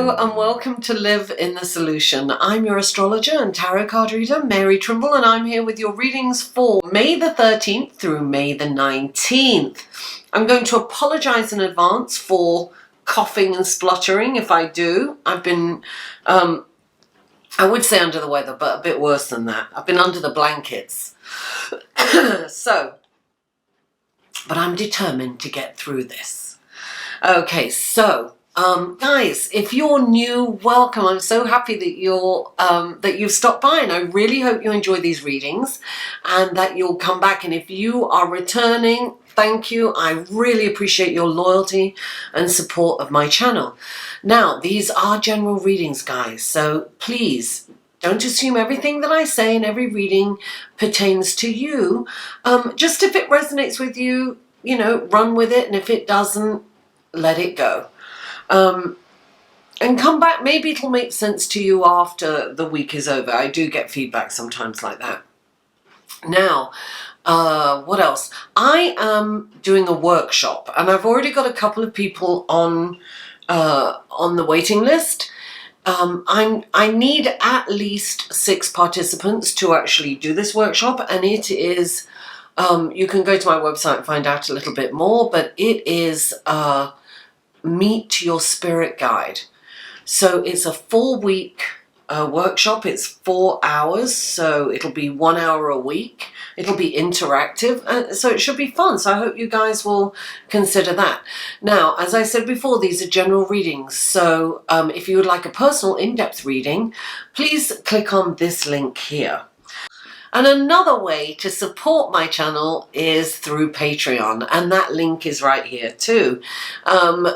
Hello and welcome to Live in the Solution. I'm your astrologer and tarot card reader, Mary Trimble, and I'm here with your readings for May the 13th through May the 19th. I'm going to apologize in advance for coughing and spluttering if I do. I've been, I would say under the weather, but a bit worse than that. I've been under the blankets. But I'm determined to get through this. Okay, so guys, if you're new, welcome. I'm so happy that you've stopped by, and I really hope you enjoy these readings and that you'll come back. And if you are returning, thank you. I really appreciate your loyalty and support of my channel. Now, these are general readings, guys, so please don't assume everything that I say in every reading pertains to you. Just if it resonates with you, you know, run with it, and if it doesn't, let it go. And come back. Maybe it'll make sense to you after the week is over. I do get feedback sometimes like that. Now, what else? I am doing a workshop, and I've already got a couple of people on the waiting list. I need at least 6 participants to actually do this workshop, and it is, you can go to my website and find out a little bit more, but it is Meet Your Spirit Guide. So it's a 4-week workshop. It's 4 hours, so it'll be 1 hour a week. It'll be interactive, so it should be fun. So I hope you guys will consider that. Now, as I said before, these are general readings. So if you would like a personal in-depth reading, please click on this link here. And another way to support my channel is through Patreon, and that link is right here too.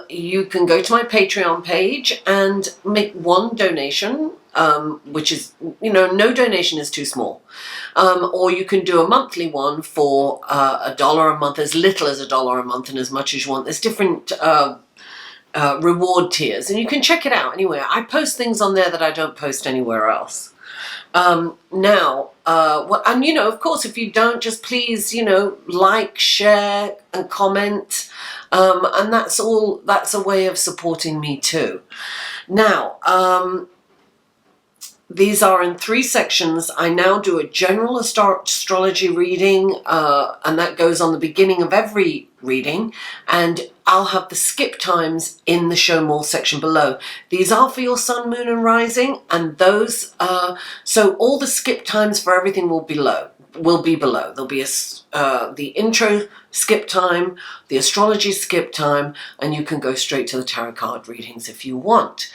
You can go to my Patreon page and make one donation, which is, you know, no donation is too small. Or you can do a monthly one for $1 a month, as little as $1 a month, and as much as you want. There's different reward tiers, and you can check it out anywhere. I post things on there that I don't post anywhere else. And you know, of course, if you don't, just please, you know, like, share and comment, and that's a way of supporting me too. Now, these are in 3 sections. I now do a general astrology reading, and that goes on the beginning of every reading, and I'll have the skip times in the show more section below. These are for your sun, moon and rising, and those so all the skip times for everything will be below. There'll be the intro skip time, the astrology skip time, and you can go straight to the tarot card readings if you want.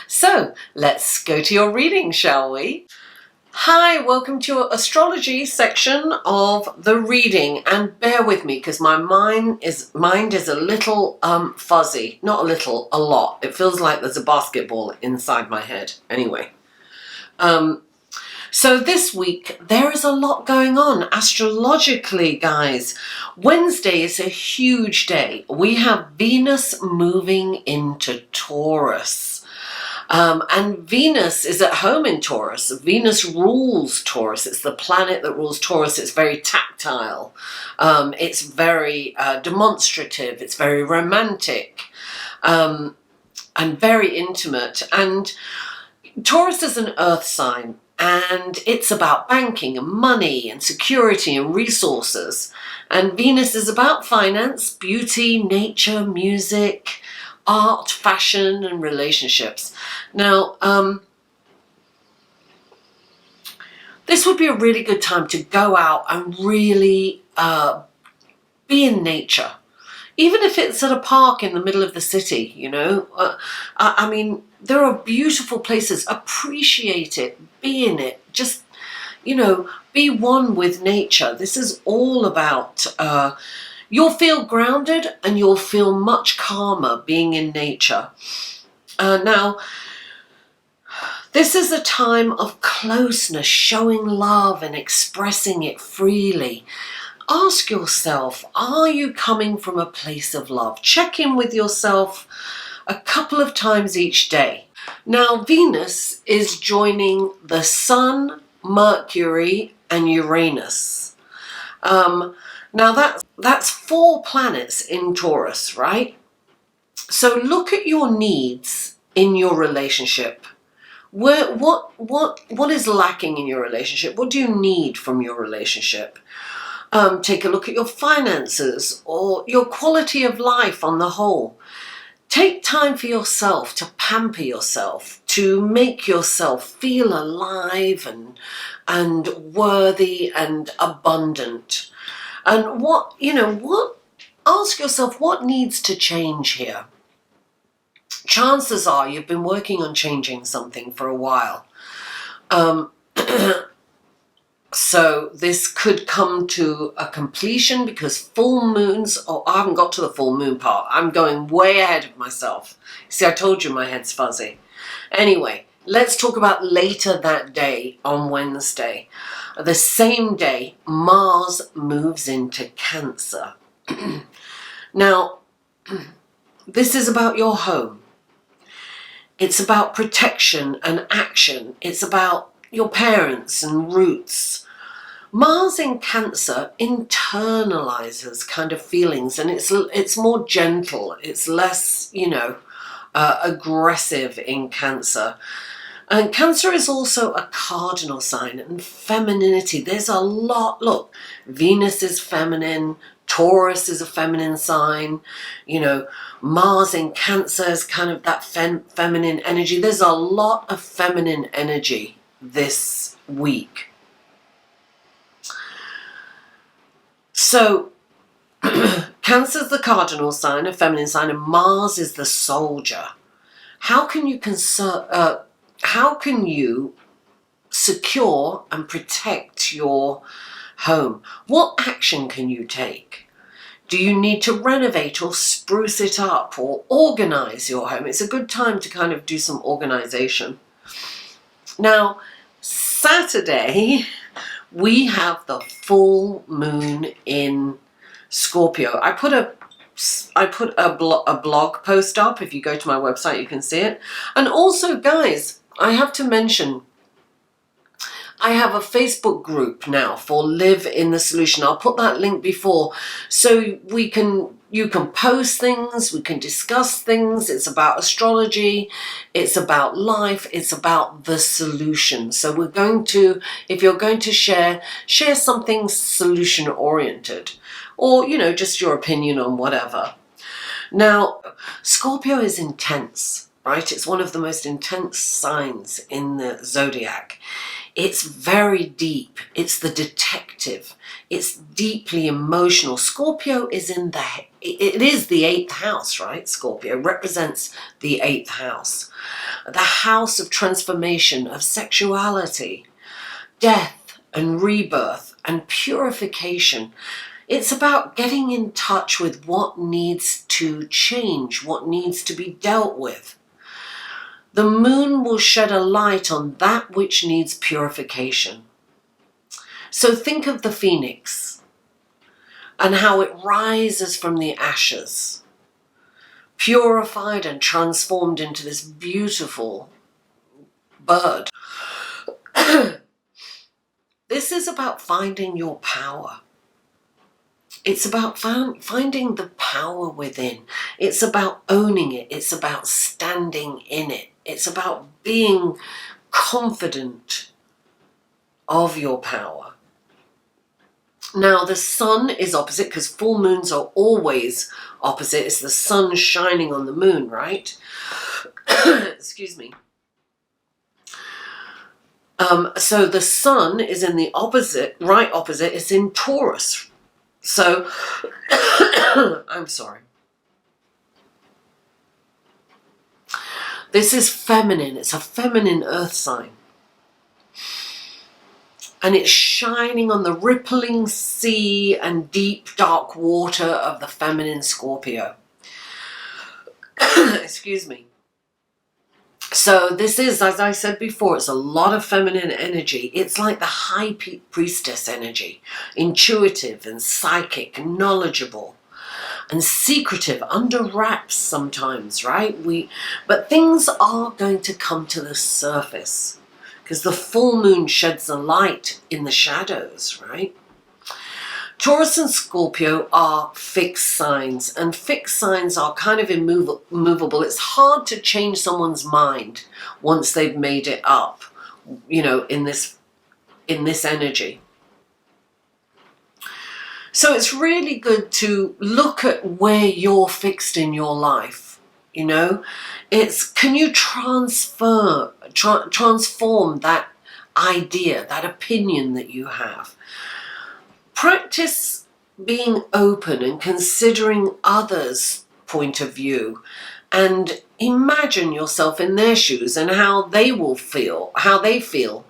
So let's go to your reading, shall we? Hi, welcome to your astrology section of the reading, and bear with me because my mind is a little fuzzy. Not a little, a lot. It feels like there's a basketball inside my head. Anyway, so this week there is a lot going on astrologically, guys. Wednesday is a huge day. We have Venus moving into Taurus. And Venus is at home in Taurus. Venus rules Taurus. It's the planet that rules Taurus. It's very tactile. It's very demonstrative. It's very romantic, and very intimate. And Taurus is an earth sign, and it's about banking and money and security and resources. And Venus is about finance, beauty, nature, music, art, fashion, and relationships. Now, this would be a really good time to go out and really be in nature. Even if it's at a park in the middle of the city, you know. I mean, there are beautiful places. Appreciate it. Be in it. Just, you know, be one with nature. This is all about... you'll feel grounded and you'll feel much calmer being in nature. Now, this is a time of closeness, showing love and expressing it freely. Ask yourself, are you coming from a place of love? Check in with yourself a couple of times each day. Now, Venus is joining the Sun, Mercury, and Uranus. Now that's 4 planets in Taurus, right? So look at your needs in your relationship? What is lacking in your relationship? What do you need from your relationship? Take a look at your finances or your quality of life on the whole. Take time for yourself to pamper yourself, to make yourself feel alive and worthy and abundant. And ask yourself, what needs to change here? Chances are you've been working on changing something for a while. So this could come to a completion because full moons, I haven't got to the full moon part. I'm going way ahead of myself. See, I told you my head's fuzzy. Anyway, let's talk about later that day on Wednesday. The same day, Mars moves into Cancer. Now, this is about your home. It's about protection and action. It's about your parents and roots. Mars in Cancer internalizes kind of feelings, and it's more gentle. It's less, aggressive in Cancer. And Cancer is also a cardinal sign, and femininity. There's a lot. Look, Venus is feminine. Taurus is a feminine sign. Mars in Cancer is kind of that feminine energy. There's a lot of feminine energy this week. So, Cancer is the cardinal sign, a feminine sign, and Mars is the soldier. How can you secure and protect your home? What action can you take? Do you need to renovate or spruce it up or organize your home? It's a good time to kind of do some organization. Now, Saturday, we have the full moon in Scorpio. I put a blog post up. If you go to my website, you can see it. And also, guys, I have to mention, I have a Facebook group now for Live in the Solution. I'll put that link before, so you can post things, we can discuss things. It's about astrology, it's about life, it's about the solution. So we're going to, if you're going to share something solution oriented, or just your opinion on whatever. Now, Scorpio is intense, right? It's one of the most intense signs in the zodiac. It's very deep. It's the detective. It's deeply emotional. Scorpio is it is the 8th house, right? Scorpio represents the 8th house. The house of transformation, of sexuality, death and rebirth and purification. It's about getting in touch with what needs to change, what needs to be dealt with. The moon will shed a light on that which needs purification. So think of the phoenix and how it rises from the ashes, purified and transformed into this beautiful bird. This is about finding your power. It's about finding the power within. It's about owning it. It's about standing in it. It's about being confident of your power. Now, the sun is opposite, because full moons are always opposite. It's the sun shining on the moon, right? Excuse me. So the sun is in the opposite, right opposite. It's in Taurus. So, I'm sorry. This is feminine. It's a feminine earth sign. And it's shining on the rippling sea and deep, dark water of the feminine Scorpio. Excuse me. So this is, as I said before, it's a lot of feminine energy. It's like the high priestess energy, intuitive and psychic, and knowledgeable and secretive, under wraps sometimes, right? But things are going to come to the surface because the full moon sheds a light in the shadows, right? Taurus and Scorpio are fixed signs, and fixed signs are kind of immovable. It's hard to change someone's mind once they've made it up, you know, in this energy. So it's really good to look at where you're fixed in your life, you know. It's, can you transform that idea, that opinion that you have? Practice being open and considering others' point of view, and imagine yourself in their shoes and how they will feel, how they feel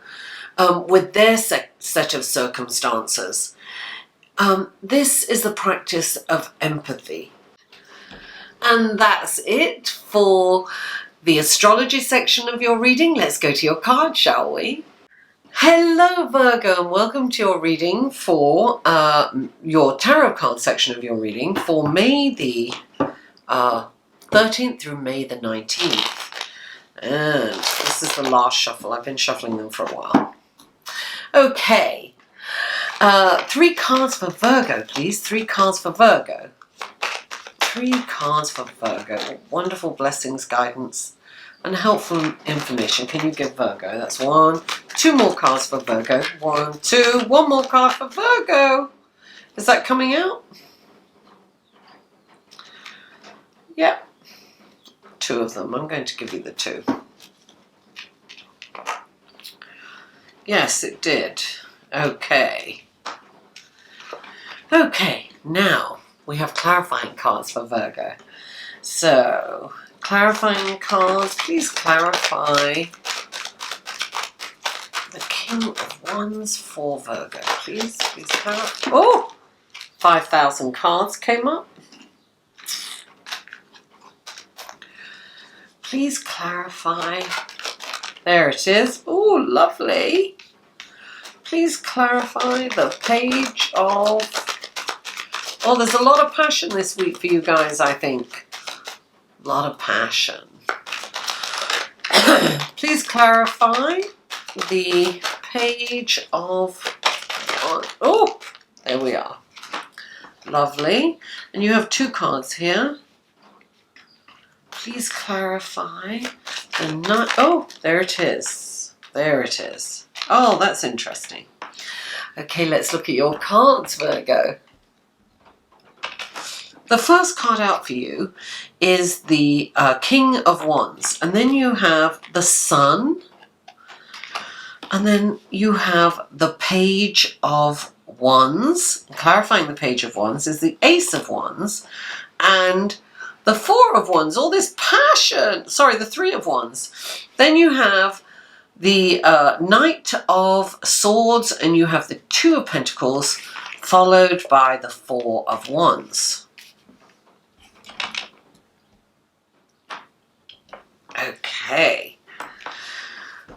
with their set of circumstances. This is the practice of empathy. And that's it for the astrology section of your reading. Let's go to your card, shall we? Hello Virgo, and welcome to your reading for your tarot card section of your reading for May the 13th through May the 19th. And this is the last shuffle. I've been shuffling them for a while. Okay. 3 cards for Virgo, please. 3 cards for Virgo. 3 cards for Virgo. Wonderful blessings, guidance, and helpful information. Can you give Virgo? That's 1. 2 more cards for Virgo. 1, 2. 1 more card for Virgo. Is that coming out? Yep. 2 of them. I'm going to give you the 2. Yes, it did. Okay. Okay, now we have clarifying cards for Virgo. So, clarifying cards, please clarify the King of Wands for Virgo. Please clarify. Oh! 5,000 cards came up. Please clarify. There it is. Oh, lovely. Please clarify the Page of... Oh, there's a lot of passion this week for you guys, I think. A lot of passion. Please clarify the Page of... Oh, there we are. Lovely. And you have 2 cards here. Please clarify the Knight. Oh, there it is. There it is. Oh, that's interesting. Okay, let's look at your cards, Virgo. The first card out for you is the King of Wands. And then you have the Sun. And then you have the Page of Wands. Clarifying the Page of Wands is the Ace of Wands. And the 4 of Wands. All this passion. Sorry, the 3 of Wands. Then you have the Knight of Swords. And you have the 2 of Pentacles. Followed by the 4 of Wands. Okay.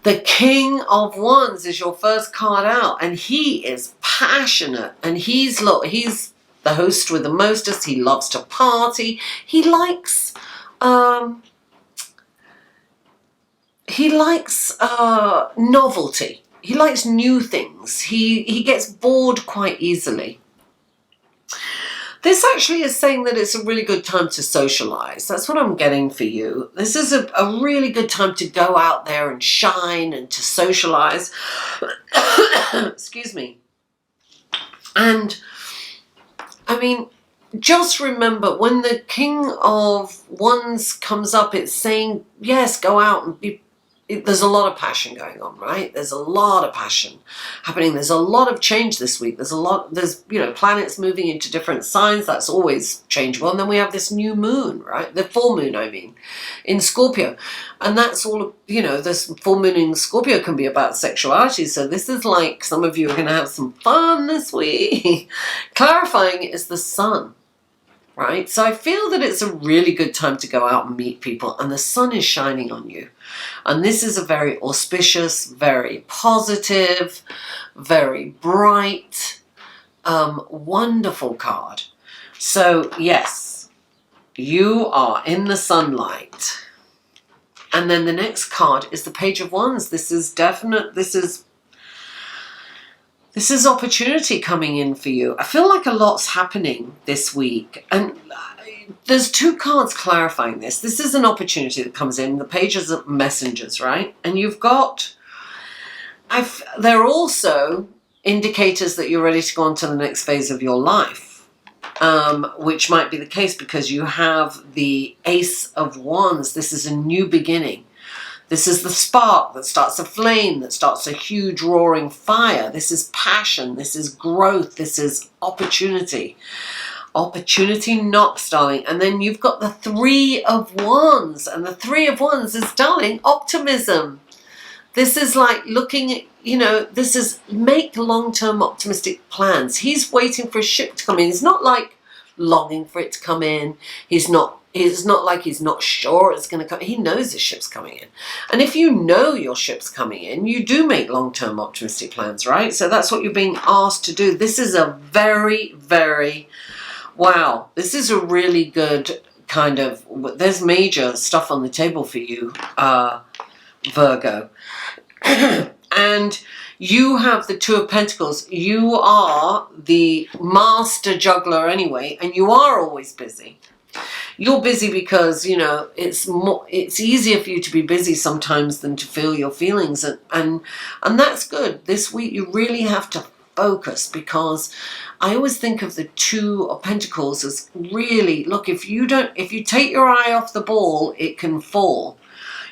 The King of Wands is your first card out, and he is passionate, and he's the host with the mostest. He loves to party. He likes novelty. He likes new things. He gets bored quite easily. This actually is saying that it's a really good time to socialize. That's what I'm getting for you. This is a really good time to go out there and shine and to socialize. Excuse me. And, I mean, just remember, when the King of Wands comes up, it's saying, yes, go out and be... There's a lot of passion going on, right? There's a lot of passion happening. There's a lot of change this week. There's, you know, planets moving into different signs. That's always changeable. And then we have this new moon, right? The full moon, I mean, in Scorpio. And that's all, you know, this full moon in Scorpio can be about sexuality. So this is like, some of you are going to have some fun this week. Clarifying is the Sun. Right? So I feel that it's a really good time to go out and meet people, and the sun is shining on you. And this is a very auspicious, very positive, very bright, wonderful card. So yes, you are in the sunlight. And then the next card is the Page of Wands. This is This is opportunity coming in for you. I feel like a lot's happening this week. And there's two cards clarifying this. This is an opportunity that comes in. The pages of messengers, right? And you've got... They're also indicators that you're ready to go on to the next phase of your life. Which might be the case because you have the Ace of Wands. This is a new beginning. This is the spark that starts a flame, that starts a huge roaring fire. This is passion. This is growth. This is opportunity. Opportunity knocks, darling. And then you've got the Three of Wands. And the Three of Wands is, darling, optimism. This is like looking at, you know, this is make long-term optimistic plans. He's waiting for a ship to come in. He's not like longing for it to come in. It's not like he's not sure it's going to come. He knows the ship's coming in. And if you know your ship's coming in, you do make long-term optimistic plans, right? So that's what you're being asked to do. This is a very, very, wow, this is a really good kind of, there's major stuff on the table for you, Virgo. And you have the Two of Pentacles. You are the master juggler anyway, and you are always busy. You're busy because, you know, it's easier for you to be busy sometimes than to feel your feelings, and that's good. This week you really have to focus, because I always think of the Two of Pentacles as really, look, if you take your eye off the ball, it can fall.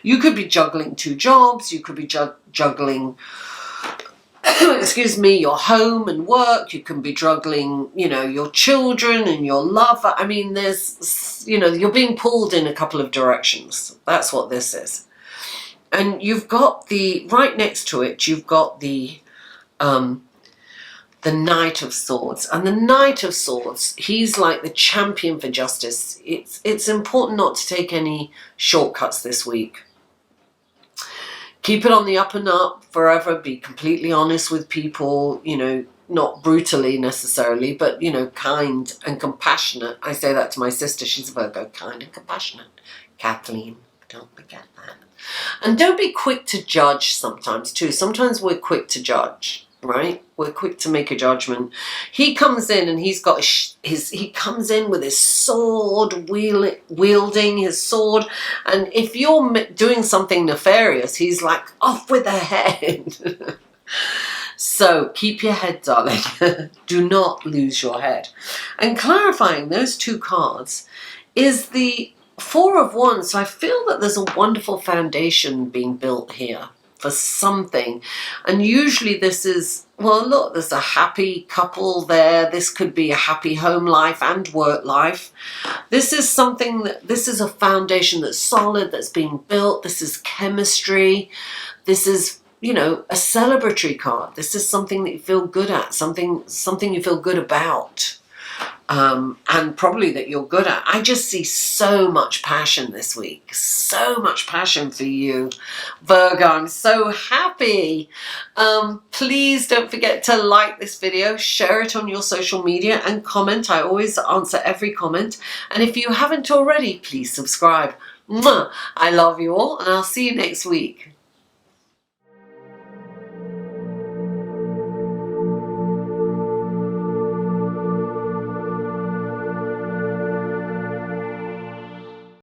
You could be juggling 2 jobs, you could be juggling excuse me, your home and work. You can be juggling, you know, your children and your lover. I mean, there's, you know, you're being pulled in a couple of directions. That's what this is. And you've got the, right next to it, you've got the Knight of Swords. And the Knight of Swords, he's like the champion for justice. It's important not to take any shortcuts this week. Keep it on the up and up forever. Be completely honest with people, you know, not brutally necessarily, but, you know, kind and compassionate. I say that to my sister. She's a Virgo. Kind and compassionate. Kathleen, don't forget that. And don't be quick to judge sometimes too. Sometimes we're quick to judge, right? We're quick to make a judgment. He comes in and he's got he comes in with his sword, wielding his sword. And if you're doing something nefarious, he's like, off with their head. So keep your head, darling. Do not lose your head. And clarifying those 2 cards is the Four of Wands. So I feel that there's a wonderful foundation being built here for something. And usually this is, well, look, there's a happy couple there. This could be a happy home life and work life. This is something that, this is a foundation that's solid, that's being built. This is chemistry. This is, you know, a celebratory card. This is something that you feel good at, something you feel good about. And probably that you're good at. I just see so much passion this week. So much passion for you, Virgo. I'm so happy. Please don't forget to like this video, share it on your social media, and comment. I always answer every comment. And if you haven't already, please subscribe. Mwah! I love you all, and I'll see you next week.